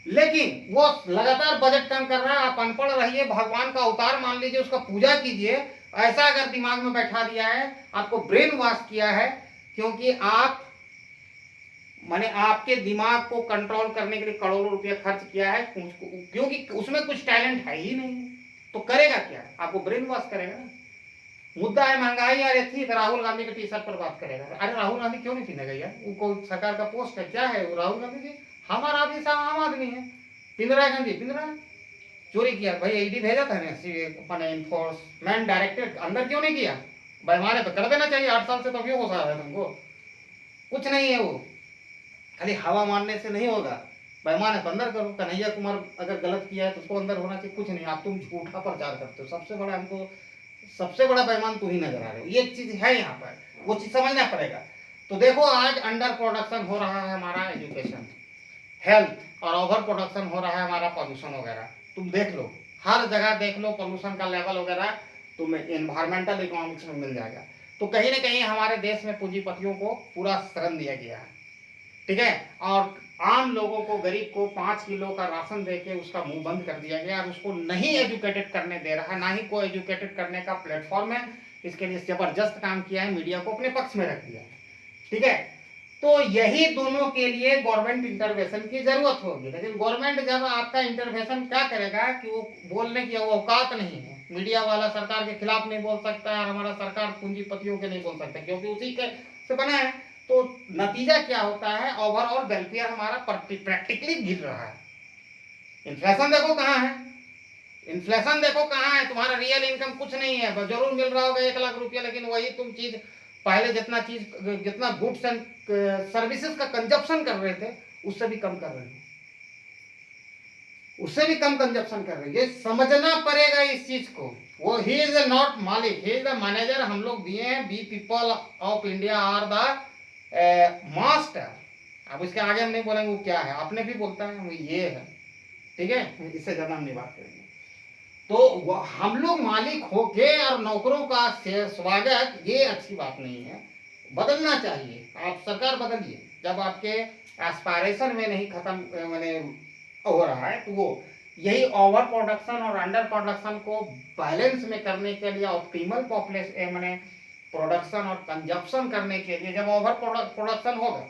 लेकिन वो लगातार बजट कम कर रहा है, आप अनपढ़ रहिए, भगवान का अवतार मान लीजिए, उसका पूजा कीजिए, ऐसा अगर दिमाग में बैठा दिया है, आपको ब्रेन वॉश किया है, क्योंकि आप माने आपके दिमाग को कंट्रोल करने के लिए करोड़ों रुपया खर्च किया है, क्योंकि उसमें कुछ टैलेंट है ही नहीं, तो करेगा क्या, आपको ब्रेन वॉश करेगा ना। मुद्दा है महंगाई आ रही थी तो राहुल गांधी के टी शर्ट पर बात करेगा। अरे राहुल गांधी क्यों नहीं पीने यार, वो कोई सरकार का पोस्ट है क्या है, वो राहुल गांधी जी हमारा आदमी साहब आम आदमी है, पिंजरा गांधी पिंजरा चोरी किया भाई, ईडी भेजा था ना इन्फोर्समेंट डायरेक्टरेट, अंदर क्यों नहीं किया भाई, हमारे तो कर देना चाहिए, 8 साल से तो क्यों घुसा है तुमको, कुछ नहीं है, वो खाली हवा मारने से नहीं होगा, बेईमान है तो अंदर करो। कन्हैया कुमार अगर गलत किया है तो उसको अंदर होना चाहिए, कुछ नहीं, आप तुम झूठा प्रचार करते हो, सबसे बड़ा हमको सबसे बड़ा बेईमान तू ही नजर आ रहे हो, ये चीज है यहाँ पर, वो चीज समझना पड़ेगा। तो देखो आज अंडर प्रोडक्शन हो रहा है हमारा एजुकेशन, हेल्थ, और ओवर प्रोडक्शन हो रहा है हमारा पॉल्यूशन वगैरह, तुम देख लो हर जगह देख लो पॉल्यूशन का लेवल वगैरह तुम्हें एनवायरमेंटल इकोनॉमिक्स में मिल जाएगा। तो कहीं ना कहीं हमारे देश में पूंजीपतियों को पूरा शरण दिया गया है। ठीक है, और आम लोगों को, गरीब को 5 किलो का राशन देके उसका मुंह बंद कर दिया गया, और उसको नहीं एजुकेटेड करने दे रहा है, ना ही को एजुकेटेड करने का प्लेटफॉर्म है। इसके लिए जबरदस्त काम किया है, मीडिया को अपने पक्ष में रख दिया है। ठीक है, तो यही दोनों के लिए गवर्नमेंट इंटरवेंशन की जरूरत होगी। लेकिन गवर्नमेंट जब आपका इंटरवेंशन क्या करेगा कि वो बोलने की औकात नहीं है, मीडिया वाला सरकार के खिलाफ नहीं बोल सकता है, और हमारा सरकार पूंजीपतियों के नहीं बोल सकता, क्योंकि उसी के से बना है। तो नतीजा क्या होता है, ओवरऑल वेलफेयर हमारा प्रैक्टिकली गिर रहा है। इन्फ्लेशन देखो कहाँ है, इन्फ्लेशन देखो कहाँ है, तुम्हारा रियल इनकम कुछ नहीं है, जरूर मिल रहा होगा 1 लाख रुपया, लेकिन वही तुम चीज पहले जितना गुड्स एंड सर्विसेज का कंजप्शन कर रहे थे उससे भी कम कर रहे हैं, उससे भी कम कंजप्शन कर रहे हैं। ये समझना पड़ेगा इस चीज को। वो ही इज नॉट मालिक, ही इज द मैनेजर। हम लोग दिए हैं, we people of India are the master. अब इसके आगे हम नहीं बोलेंगे वो क्या है, आपने भी बोलता है वो ये है। ठीक है, इससे ज्यादा हम नहीं बात करेंगे। तो हम लोग मालिक होके और नौकरों का स्वागत, ये अच्छी बात नहीं है, बदलना चाहिए। आप सरकार बदलिए, जब आपके एस्पायरेशन में नहीं खत्म मैंने हो रहा है, तो वो यही ओवर प्रोडक्शन और अंडर प्रोडक्शन को बैलेंस में करने के लिए ऑप्टिमल पॉपुलेशन मैंने प्रोडक्शन और कंजप्शन करने के लिए, जब ओवर प्रोडक्शन होगा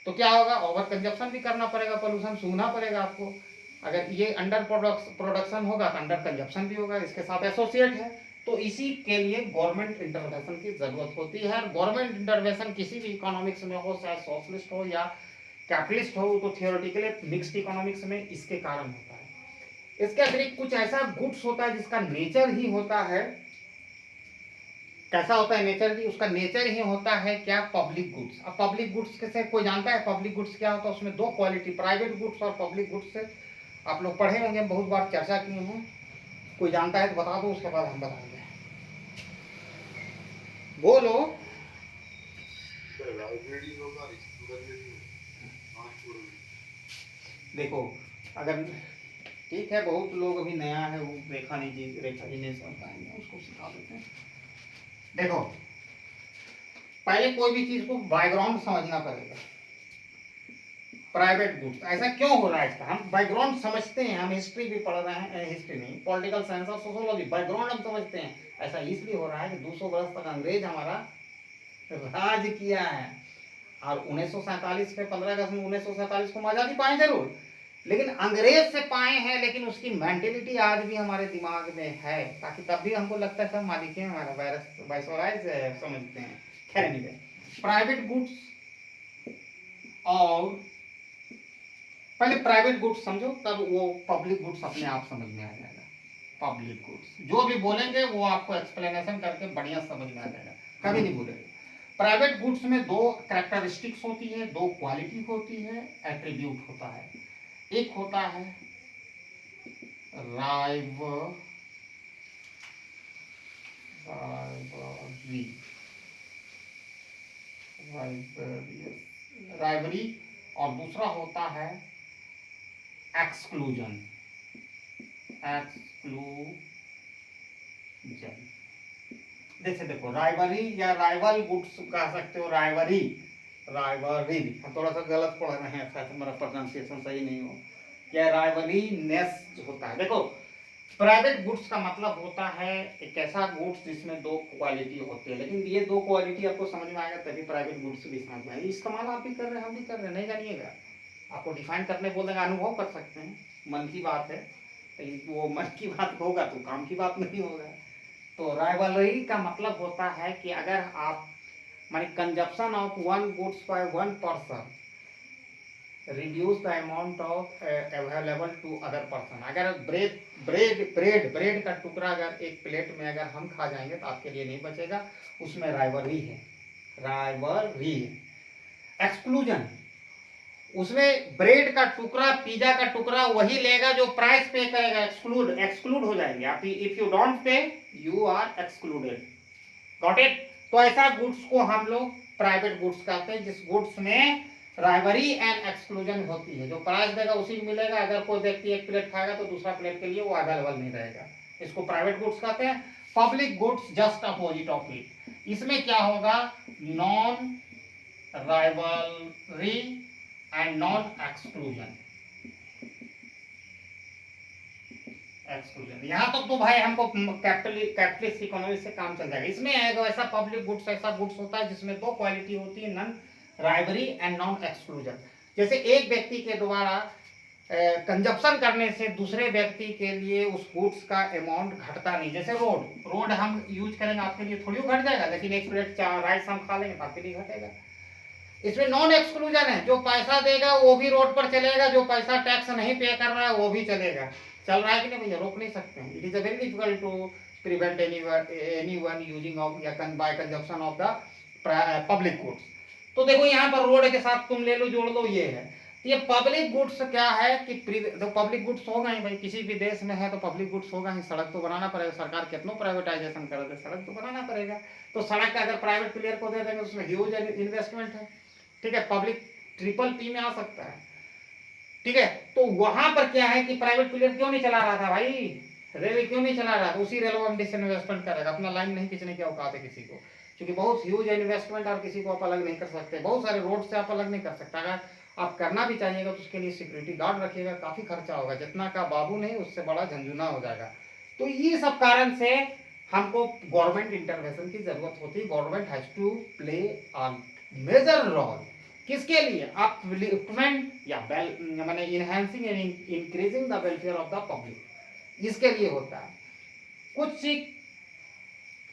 तो क्या होगा, ओवर कंजप्शन भी करना पड़ेगा, पोल्यूशन सूंघना पड़ेगा आपको। अगर ये अंडर प्रोडक्शन होगा तो अंडर कंजप्शन भी होगा, इसके साथ एसोसिएट है। तो इसी के लिए गवर्नमेंट इंटरवेंशन की जरूरत होती है। गवर्नमेंट इंटरवेंशन किसी भी इकोनॉमिक्स में हो, चाहे सोशलिस्ट हो या कैपिटलिस्ट हो, तो थियोरेटिकली मिक्स्ड इकोनॉमिक्स में इसके कारण होता है। इसके अतिरिक्त कुछ ऐसा गुड्स होता है जिसका नेचर ही होता है, कैसा होता है नेचर की, उसका नेचर ही होता है क्या, पब्लिक गुड्स। अब पब्लिक गुड्स कैसे, कोई जानता है पब्लिक गुड्स क्या होता है? उसमें 2 क्वालिटी, प्राइवेट गुड्स और पब्लिक गुड्स से आप लोग पढ़े होंगे, बहुत बार चर्चा किए हैं। कोई जानता है तो बता दो, उसके बाद हम बताएंगे। बोलो। देखो अगर ठीक है, बहुत लोग अभी नया है, वो रेखा जी ने समझाएंगे, उसको सिखा देते हैं। देखो पहले कोई भी चीज को बैकग्राउंड समझना पड़ेगा। Private goods. ऐसा क्यों हो रहा है इसका हम बैकग्राउंड समझते हैं, हम हिस्ट्री भी पढ़ रहे हैं, हिस्ट्री नहीं पॉलिटिकल साइंस और सोशोलॉजी, बैकग्राउंड हम समझते हैं। ऐसा इसलिए हो रहा है कि 200 वर्ष तक अंग्रेज हमारा राज किया है, और 1947 पे 15 अगस्त 1947 को हम आज़ादी पाए जरूर, लेकिन अंग्रेज से पाए हैं, लेकिन उसकी मेंटेलिटी आज भी हमारे दिमाग में है, ताकि तब भी हमको लगता है सब मालिक है हमारा, वायसराय से समझते हैं। खैर नहीं, प्राइवेट गुड्स और पहले प्राइवेट गुड्स समझो, तब वो पब्लिक गुड्स अपने आप समझ में आ जाएगा। पब्लिक गुड्स जो भी बोलेंगे वो आपको एक्सप्लेनेशन करके बढ़िया समझ में आ जाएगा, कभी नहीं भूलेंगे। प्राइवेट गुड्स में दो कैरेक्टरिस्टिक्स होती है, दो क्वालिटी होती है, एट्रीब्यूट होता है। एक होता है राइवरी, और दूसरा होता है एक्सक्लूजन। जैसे देखो राइवरी या राइवल गुड्स कह सकते हो, राइवरी हम थोड़ा सा गलत पढ़ रहे हैं, शायद हमारा प्रोनाउंसिएशन सही नहीं हो, या राइवरी नेस होता है। देखो प्राइवेट गुड्स का मतलब होता है एक ऐसा गुड्स जिसमें दो क्वालिटी होती है, लेकिन ये दो क्वालिटी आपको समझ में आएगा तभी प्राइवेट गुड्स भी समझ में आएगी। इस्तेमाल आप भी कर रहे हैं, हम भी कर रहे हैं, नहीं जानिएगा, आपको डिफाइन करने बोलेंगे, अनुभव कर सकते हैं, मन की बात है, तो वो मन की बात होगा तो काम की बात नहीं होगा। तो राइवलरी का मतलब होता है कि अगर आप माने consumption of one goods by one person reduce the amount of available to other person. अगर ब्रेड का टुकड़ा अगर एक प्लेट में अगर हम खा जाएंगे तो आपके लिए नहीं बचेगा, उसमें राइवलरी है। एक्सक्लूजन, उसमें ब्रेड का टुकड़ा, पिज्जा का टुकड़ा वही लेगा जो प्राइस पे करेगा, एक्सक्लूड हो जाएंगे आप। If you don't pay you are excluded, got it. तो ऐसा गुड्स को हम लोग प्राइवेट गुड्स कहते हैं, जिस गुड्स में राइवरी एंड एक्सक्लूजन होती है। जो प्राइस देगा उसी को मिलेगा, अगर कोई व्यक्ति एक प्लेट खाएगा तो दूसरा प्लेट के लिए वो अवेलेबल नहीं रहेगा, इसको प्राइवेट गुड्स कहते हैं। Public goods just opposite of it, इसमें क्या होगा, non rivalry and non exclusion. यहाँ तक तो भाई हमको कैपिटलिस्ट इकोनॉमी से काम चल जाएगा। इसमें है ऐसा पब्लिक गुड्स, ऐसा गुड्स होता है जिसमें दो क्वालिटी होती है, नॉन राइवरी एंड नॉन एक्सक्लूजन। जैसे एक व्यक्ति के द्वारा कंजप्शन करने से दूसरे व्यक्ति के लिए उस गुड्स का अमाउंट घटता नहीं। जैसे रोड हम यूज करेंगे, आपके लिए थोड़ी घट जाएगा, लेकिन एक प्लेट राइस हम खा लेंगे तो आपके लिए घटेगा। इसमें नॉन एक्सक्लूजन है, जो पैसा देगा वो भी रोड पर चलेगा, जो पैसा टैक्स नहीं पे कर रहा है वो भी चलेगा। चल रहा है कि नहीं भैया, रोक नहीं सकते हैं। It is a very difficult to prevent anyone using of या by consumption of the public goods. तो देखो यहाँ पर रोड के साथ तुम ले लो, जोड़ लो, ये है। ये पब्लिक गुड्स क्या है कि तो पब्लिक गुड्स होगा ही भाई, किसी भी देश में है तो पब्लिक गुड्स होगा ही। सड़क तो बनाना पड़ेगा, सरकार कितना प्राइवेटाइजेशन कर दे, सड़क तो बनाना पड़ेगा। तो सड़क का अगर प्राइवेट प्लेयर को दे देंगे उसमें ह्यूज इन्वेस्टमेंट है, ठीक है, पब्लिक ट्रिपल पी में आ सकता है, ठीक है। तो वहां पर क्या है कि प्राइवेट प्लेयर क्यों नहीं चला रहा था भाई, रेलवे क्यों नहीं चला रहा था, उसी रेलवे में डिसइन्वेस्टमेंट करेगा, अपना लाइन नहीं खींचने की औकात है किसी को, क्योंकि बहुत ह्यूज इन्वेस्टमेंट, और किसी को आप अलग नहीं कर सकते, बहुत सारे रोड से आप अलग नहीं कर सकते। अगर आप करना भी चाहिएगा तो उसके लिए सिक्योरिटी गार्ड रखिएगा, काफी खर्चा होगा, जितना का बाबू नहीं उससे बड़ा झंझुना हो जाएगा। तो ये सब कारण से हमको गवर्नमेंट इंटरवेंशन की जरूरत होती है। Government has to play a major role, किसके लिए, अपलिफ्टमेंट या माने enhancing and increasing the welfare of the public, इसके लिए होता है। कुछ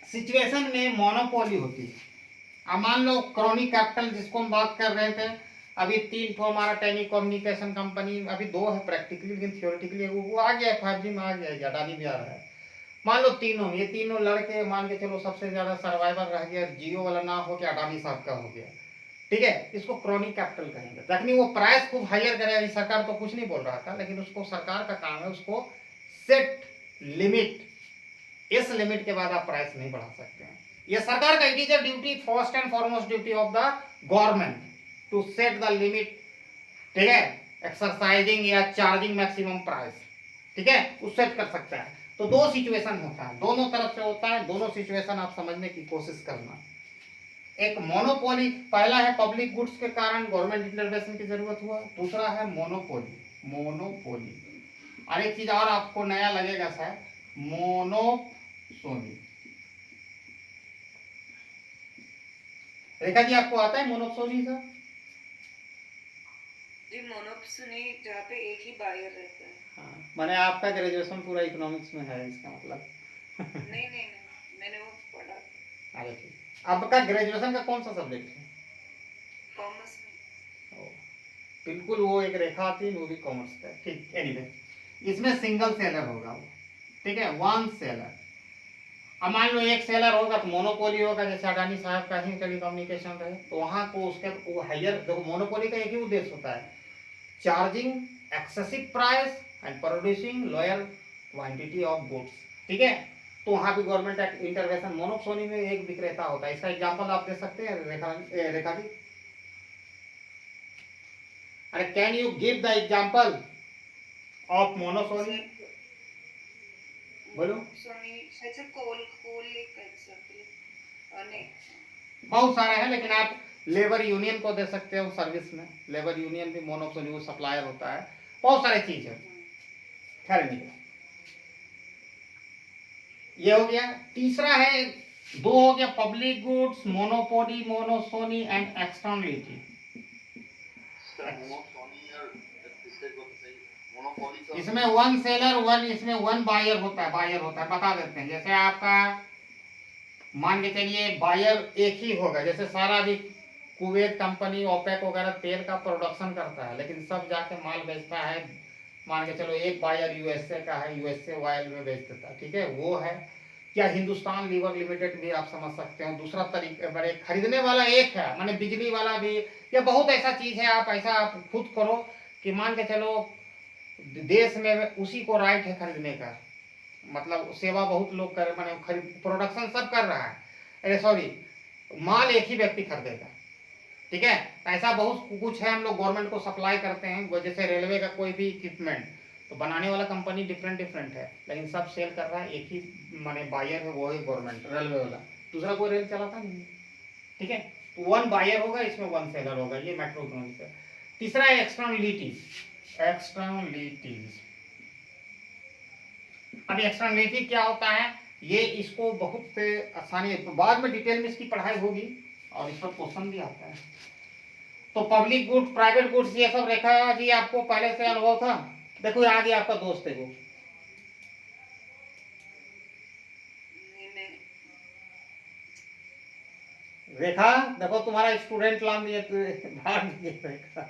सिचुएशन में मोनोपोली होती है। अब मान लो क्रोनी कैपिटल जिसको हम बात कर रहे थे, अभी 3 ठो हमारा टेली कम्युनिकेशन कंपनी, अभी 2 है प्रैक्टिकली, लेकिन थियोरेटिकली वो आ गया है, 5G में आ गया, अडानी भी आ रहा है। मान लो ये तीनों लड़के, मान के चलो सबसे ज्यादा सर्वाइवर रह गया, जियो वाला ना हो के अडानी साहब का हो गया, ठीक है, इसको क्रोनी कैपिटल कहेंगे। तकनी वो प्राइस खूब हायर करेगा, सरकार तो कुछ नहीं बोल रहा था, लेकिन उसको सरकार का काम है उसको सेट लिमिट, इस लिमिट के बाद आप प्राइस नहीं बढ़ा सकते हैं, ये सरकार का, it is a duty, first and foremost duty of the government to set the limit, ठीक है, एक्सरसाइजिंग या चार्जिंग मैक्सिमम प्राइस, ठीक है, उस सेट कर सकता है। तो 2 सिचुएशन होता है, दोनों तरफ से होता है, दोनों सिचुएशन आप समझने की कोशिश करना। एक मोनोपोली, पहला है पब्लिक गुड्स के कारण गवर्नमेंट इंटरवेंशन की जरूरत हुआ, दूसरा है मोनोपोली। मोनोपोली और एक चीज और आपको नया लगेगा शायद, मोनोसोनी। रेखा जी आपको आता है मोनोसोनी का?
जी मोनोपोली जहाँ पे एक ही बायर रहता है।
हाँ, मैंने आपका ग्रेजुएशन पूरा इकोनॉमिक्स में है इसका मतलब।
नहीं नहीं नहीं, मैंने वो पढ़ा
अरे ठीक, आपका ग्रेजुएशन का कौन सा सब्जेक्ट है?
कॉमर्स में।
ओ, बिल्कुल वो एक रेखा थी, वो भी कॉमर्स का। ठीक, एनीवे इसमें सिंगल सेलर होगा वो, ठीक है, वन सेलर। अब मान लो एक सेलर होगा तो मोनोपोली होगा, जैसे अडानी साहब का ही टेलीकम्युनिकेशन रहे, तो वहाँ को उसके वो हायर, देखो मोनोपोली का एक ही उद्देश्य होता है, charging excessive price and producing lower quantity of goods, ठीक है। तो वहाँ भी गवर्नमेंट इंटरवेंशन, मोनोपोली में एक विक्रेता होता है। इसका एग्जांपल आप दे सकते हैं रेखा जी? अरे can you give the example of monopoly? बोलो।
सोनी शायद कोल एक एग्जांपल नहीं,
बहुत सारे हैं, लेकिन आप लेबर यूनियन को दे सकते हो सर्विस में। लेबर यूनियन भी मोनोपोली सप्लायर होता है, बहुत सारे चीज है। खैर नहीं, ये हो गया। तीसरा है, दो हो गया, public goods, monopoly, monopsony and externality. इसमें वन सेलर वन, इसमें वन बायर होता है, बता देते हैं। जैसे आपका मान के चलिए बायर एक ही होगा, जैसे सारा भी कुवैत कंपनी ओपेक वगैरह तेल का प्रोडक्शन करता है, लेकिन सब जाके माल बेचता है, मान के चलो एक बायर यूएसए का है, यूएसए ऑयल में बेच देता है, ठीक है, वो है। या हिंदुस्तान लीवर लिमिटेड भी आप समझ सकते हो। दूसरा तरीका, बड़े खरीदने वाला एक है, माने बिजली वाला भी, या बहुत ऐसा चीज है। आप ऐसा आप खुद करो कि मान के चलो देश में उसी को राइट है खरीदने का, मतलब सेवा बहुत लोग कर, माने खरीद, प्रोडक्शन सब कर रहा है, अरे सॉरी, माल एक ही व्यक्ति खरीदेगा, ठीक है। ऐसा बहुत कुछ है, हम लोग गवर्नमेंट को सप्लाई करते हैं। जैसे रेलवे का कोई भी इक्विपमेंट, तो बनाने वाला कंपनी डिफरेंट डिफरेंट है, लेकिन सब सेल कर रहा है एक ही, माने बायर है वो है गवर्नमेंट, रेलवे वाला, दूसरा कोई रेल चलाता नहीं, ठीक है। तो वन बायर होगा, इसमें वन सेलर होगा, ये मैक्रो इकोनॉमिक्स है। तीसरा है एक्सटर्नलिटीज। अब एक्सटर्नलिटी क्या होता है, ये इसको बहुत आसानी, बाद में डिटेल में इसकी पढ़ाई होगी और इस पर क्वेश्चन भी आता है। तो पब्लिक गुड्स, प्राइवेट गुड्स, ये सब रेखा जी आपको पहले से अनुभव था। देखो आ गया आपका दोस्त है वो, रेखा, देखो तुम्हारा स्टूडेंट लान दिए भाग गए रेखा,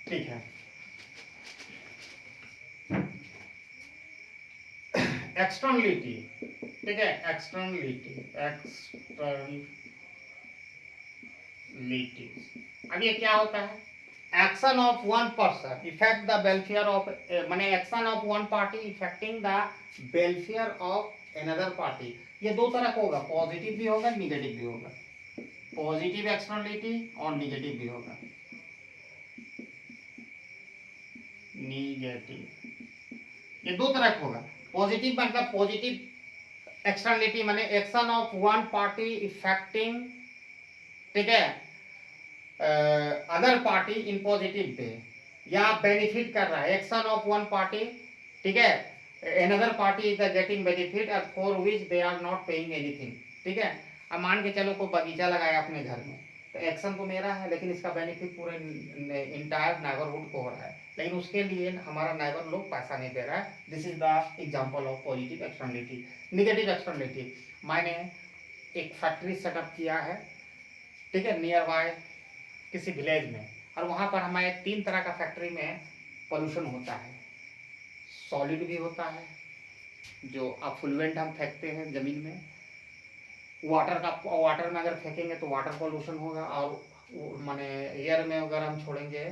ठीक है। एक्सटर्नलिटी, ठीक है, एक्सटर्नलिटी। अब ये क्या होता है, action of one person effect the welfare of, माने action of one party effecting the welfare of another party. ये दो तरह का होगा, पॉजिटिव भी होगा, निगेटिव भी होगा। पॉजिटिव एक्सटर्नलिटी और निगेटिव भी होगा, निगेटिव, ये दो तरह का होगा। पॉजिटिव मतलब पॉजिटिव एक्सटर्नलिटी माने action of one party effecting, ठीक है, other party in positive way, या बेनिफिट कर रहा है, एक्शन ऑफ वन पार्टी, ठीक है, another party is getting benefit और for which they are not paying anything, ठीक है। अब मान के चलो कोई बगीचा लगाया अपने घर में, तो एक्शन तो मेरा है, लेकिन इसका बेनिफिट पूरे इंटायर नेबरहुड को हो रहा है, लेकिन उसके लिए हमारा नेबर लोग पैसा नहीं दे रहा है। This is the example of positive externality. Negative externality, मैंने एक फैक्ट्री सेटअप किया है, ठीक है, नियर बाय किसी विलेज में, और वहाँ पर हमारे तीन तरह का फैक्ट्री में पोल्यूशन होता है। सॉलिड भी होता है, जो अफ्लुएंट हम फेंकते हैं जमीन में, वाटर में अगर फेंकेंगे तो वाटर पोल्यूशन होगा, और माने एयर में अगर हम छोड़ेंगे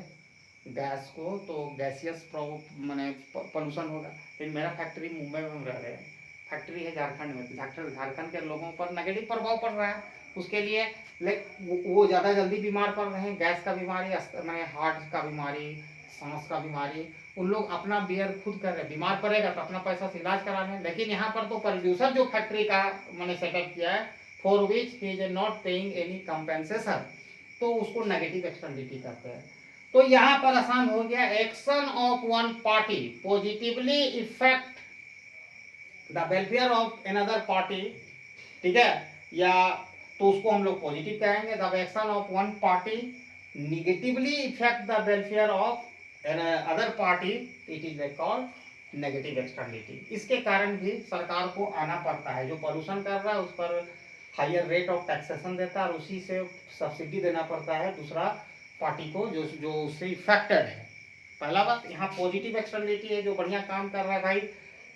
गैस को तो गैसियस माने पोल्यूशन होगा। लेकिन मेरा फैक्ट्री मुंबई में हम रह रहे हैं, फैक्ट्री है झारखंड में, झारखंड के लोगों पर नेगेटिव प्रभाव पड़ रहा है। उसके लिए वो ज़्यादा जल्दी बीमार पड़ रहे हैं, गैस का बीमारी, माने हार्ट का बीमारी, सांस का बीमारी, उन लोग अपना बियर खुद कर रहे हैं, बीमार पड़ेगा तो अपना पैसा से इलाज करा रहे हैं। लेकिन यहाँ पर तो प्रोड्यूसर जो फैक्ट्री का मैंने सेटअप किया है, for which he is not paying any compensation, तो उसको नेगेटिव एक्सटर्नलिटी कहते हैं। तो यहाँ पर आसान हो गया, action of one party positively effect the welfare of another party, ठीक है, या तो उसको हम लोग पॉजिटिव कहेंगे। The action of one party negatively effect the welfare of other party, it is called negative externality. इसके कारण भी सरकार को आना पड़ता है, जो पॉल्यूशन कर रहा है उस पर हायर रेट ऑफ टैक्सेशन देता है और उसी से सब्सिडी देना पड़ता है दूसरा पार्टी को जो जो उससे इफेक्टेड है। पहला बात यहाँ पॉजिटिव एक्सटर्नलिटी है, जो बढ़िया काम कर रहा है भाई,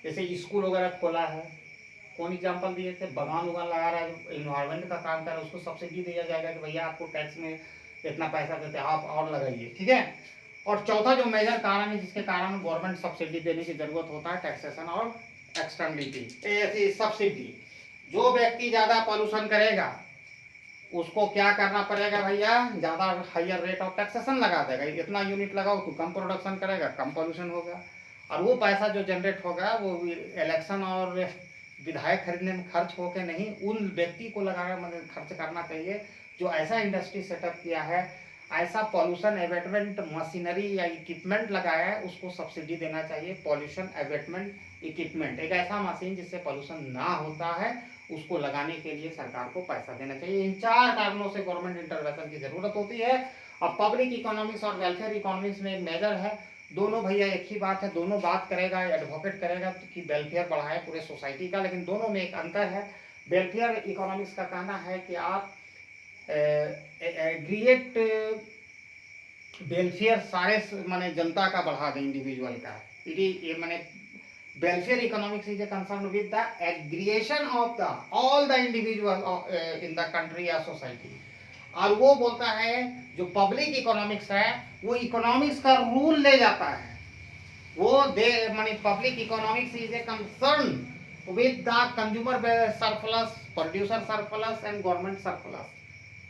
जैसे स्कूल वगैरह खोला है, कौन एग्जाम्पल दिए थे, बगान उगान लगा रहा है, इन्वायरमेंट का काम कर रहा है, उसको सब्सिडी दिया जाएगा कि भैया आपको टैक्स में इतना पैसा देते हैं, आप और लगाइए, ठीक है। और चौथा जो मेजर कारण है जिसके कारण गवर्नमेंट सब्सिडी देने की जरूरत होता है, टैक्सेशन और एक्सटर्नलिटी। ऐसी सब्सिडी, जो व्यक्ति ज्यादा पॉल्यूशन करेगा उसको क्या करना पड़ेगा भैया, ज्यादा हायर रेट ऑफ टैक्सेशन लगा देगा, इतना यूनिट लगाओ तो कम प्रोडक्शन करेगा, कम पॉल्यूशन होगा, और वो पैसा जो जनरेट होगा वो इलेक्शन और विधायक खरीदने में खर्च होके नहीं, उन व्यक्ति को लगाना, मतलब खर्च करना चाहिए जो ऐसा इंडस्ट्री सेटअप किया है, ऐसा पॉल्यूशन एबेटमेंट मशीनरी या इक्विपमेंट लगाया है, उसको सब्सिडी देना चाहिए। पॉल्यूशन एबेटमेंट इक्विपमेंट, एक ऐसा मशीन जिससे पॉल्यूशन ना होता है, उसको लगाने के लिए सरकार को पैसा देना चाहिए। इन 4 कारणों से गवर्नमेंट इंटरवेंशन की जरूरत होती है। अब पब्लिक इकोनॉमिक्स और वेलफेयर इकोनॉमिक्स में एक मेजर है, दोनों भैया एक ही बात है, दोनों बात करेगा, एडवोकेट करेगा कि वेलफेयर बढ़ाए पूरे सोसाइटी का, लेकिन दोनों में एक अंतर है। वेलफेयर इकोनॉमिक्स का कहना है कि आप एग्रीगेट वेलफेयर सारे माने जनता का बढ़ा दें, इंडिविजुअल का, ये माने welfare economics is concern with the aggregation of the all the individual in the country या सोसाइटी। और वो बोलता है जो पब्लिक इकोनॉमिक्स है वो इकोनॉमिक्स का रूल ले जाता है, वो दे माने public economics is a concern with the consumer surplus, producer surplus and government surplus,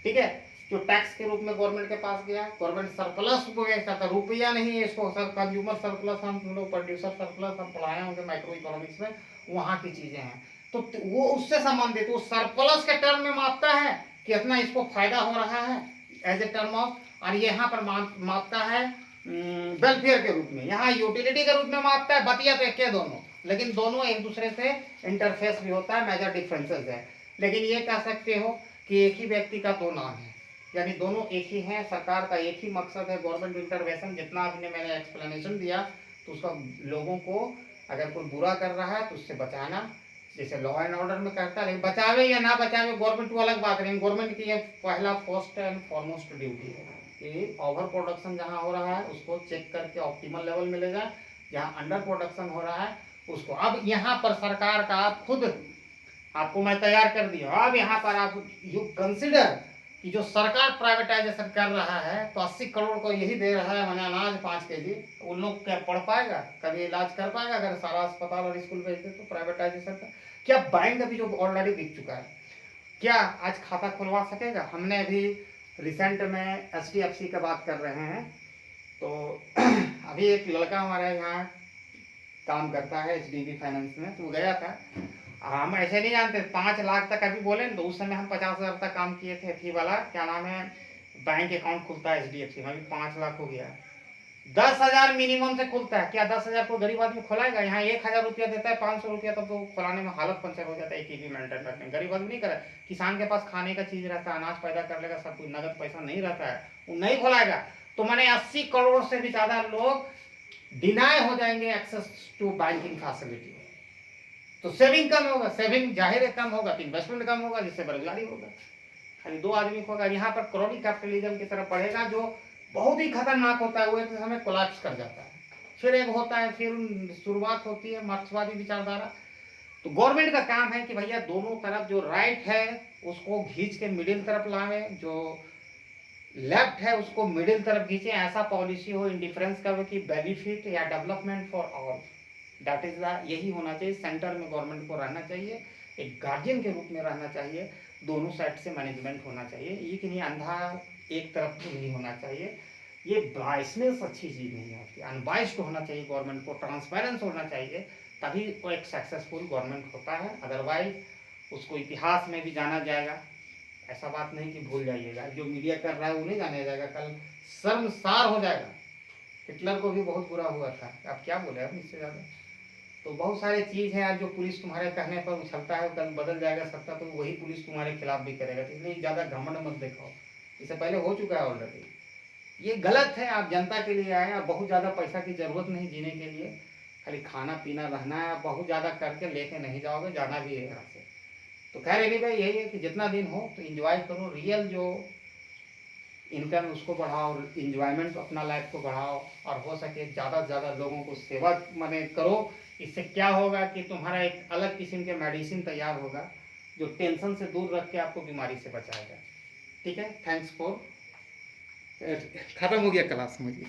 ठीक है। जो टैक्स के रूप में गवर्नमेंट के पास गया, गवर्नमेंट सरप्लस को कहता, रुपया नहीं है इसको, सर कंज्यूमर सरप्लस, हम लोग प्रोड्यूसर सरप्लस हम पढ़ाए होंगे माइक्रो इकोनॉमिक्स में, वहाँ की चीजें हैं। तो वो उससे संबंधित, वो सरप्लस के टर्म में मापता है कितना इसको फायदा हो रहा है एज ए टर्म ऑफ, और यहाँ पर मापता है वेलफेयर के रूप में, यहाँ यूटिलिटी के रूप में मापता है। बतिया तो एक के दोनों, लेकिन दोनों एक दूसरे से इंटरफेस भी होता है, मेजर डिफरेंसेस है। लेकिन ये कह सकते हो कि एक ही व्यक्ति का 2 नाम है, यानी दोनों एक ही हैं, सरकार का एक ही मकसद है, गवर्नमेंट इंटरवेंशन। जितना आपने मैंने एक्सप्लेनेशन दिया तो उसका लोगों को अगर कोई बुरा कर रहा है तो उससे बचाना, जैसे लॉ एंड ऑर्डर में कहता है, लेकिन बचावे या ना बचावे गवर्नमेंट वो अलग बात है। गवर्नमेंट की ये पहला फर्स्ट एंड फॉरमोस्ट ड्यूटी है कि ओवर प्रोडक्शन जहाँ हो रहा है उसको चेक करके ऑप्टिमल लेवल में ले जाए, जहाँ अंडर प्रोडक्शन हो रहा है उसको। अब यहाँ पर सरकार का आप खुद, आपको मैं तैयार कर दिया, अब यहाँ पर आप यू कंसिडर कि जो सरकार प्राइवेटाइजेशन कर रहा है तो 80 करोड़ को यही दे रहा है, मैंने अनाज 5 kg, उन लोग क्या पढ़ पाएगा, कभी इलाज कर पाएगा अगर सारा अस्पताल और स्कूल भेज दे तो प्राइवेटाइजेशन का? क्या बैंक अभी जो ऑलरेडी बिक चुका है, क्या आज खाता खुलवा सकेगा? हमने अभी रिसेंट में HDFC का बात कर रहे हैं, तो अभी एक लड़का हमारे यहाँ काम करता है HDB फाइनेंस में, तो गया था, हम ऐसे नहीं जानते, 5 लाख तक अभी बोले तो उस समय हम 50,000 तक काम किए थे, फी वाला क्या नाम है, बैंक अकाउंट खुलता है HDFC में, अभी 5 लाख हो गया। 10,000 मिनिमम से खुलता है, क्या 10,000 को गरीब आदमी खुलाएगा? यहाँ 1,000 रुपया देता है, 500 रुपया तब तो खुलाने में हालत पंचर हो जाता है, एक मेंटेन करते हैं। गरीब आदमी नहीं करे, किसान के पास खाने का चीज रहता है, अनाज पैदा कर लेगा, सब कुछ, नगद पैसा नहीं रहता है, वो नहीं खुलाएगा। तो मैंने 80 करोड़ से भी ज्यादा लोग डिनाई हो जाएंगे एक्सेस टू बैंकिंग फैसिलिटी, तो सेविंग कम होगा, सेविंग जाहिर है कम होगा, तो इन्वेस्टमेंट कम होगा, जिससे बेरोजगारी होगा, खाली 2 आदमी होगा। यहाँ पर क्रोनी कैपिटलिज्म की तरफ बढ़ेगा, जो बहुत ही खतरनाक होता है, वो एक समय कोलैप्स कर जाता है, फिर एक होता है, फिर शुरुआत होती है मार्क्सवादी विचारधारा। तो गवर्नमेंट का काम है कि भैया दोनों तरफ जो राइट है उसको खींच के मिडिल तरफ लावे, जो लेफ्ट है उसको मिडिल तरफ खींचे, ऐसा पॉलिसी हो इंडिफरेंस का कि बेनिफिट या development for all, that is the, यही होना चाहिए। सेंटर में गवर्नमेंट को रहना चाहिए, एक गार्जियन के रूप में रहना चाहिए, दोनों साइड से मैनेजमेंट होना चाहिए, ये कि नहीं अंधा एक तरफ नहीं होना चाहिए, ये बाइसनेस अच्छी चीज़ नहीं होती, अनबाइस्ड होना चाहिए गवर्नमेंट को, ट्रांसपेरेंस होना चाहिए, तभी वो एक सक्सेसफुल गवर्नमेंट होता है। अदरवाइज उसको इतिहास में भी जाना जाएगा। ऐसा बात नहीं कि भूल जाइएगा, जो मीडिया कर रहा है वो नहीं जाना जाएगा, कल शर्मसार हो जाएगा। हिटलर को भी बहुत बुरा हुआ था, आप क्या बोले अब इससे ज़्यादा। तो बहुत सारे चीज़ हैं आज जो पुलिस तुम्हारे कहने पर उछलता है, कल बदल जाएगा सत्ता तो वही पुलिस तुम्हारे खिलाफ भी करेगा। तो इसलिए ज़्यादा घमंड मत दिखाओ, इससे पहले हो चुका है ऑलरेडी। ये गलत है, आप जनता के लिए आए, आप बहुत ज़्यादा पैसा की ज़रूरत नहीं जीने के लिए, खाली खाना पीना रहना है, बहुत ज़्यादा करके लेके नहीं जाओगे, जाना भी है यहाँ से। तो खैर एनी भाई यही है कि जितना दिन हो तो इंजॉय करो, रियल जो इनकम उसको बढ़ाओ, इंजॉयमेंट अपना लाइफ को बढ़ाओ, और हो सके ज़्यादा से ज़्यादा लोगों को सेवा माने करो। इससे क्या होगा कि तुम्हारा एक अलग किस्म के मेडिसिन तैयार होगा जो टेंशन से दूर रख के आपको बीमारी से बचाएगा। ठीक है, थैंक्स फॉर, खत्म हो गया क्लास मुझे।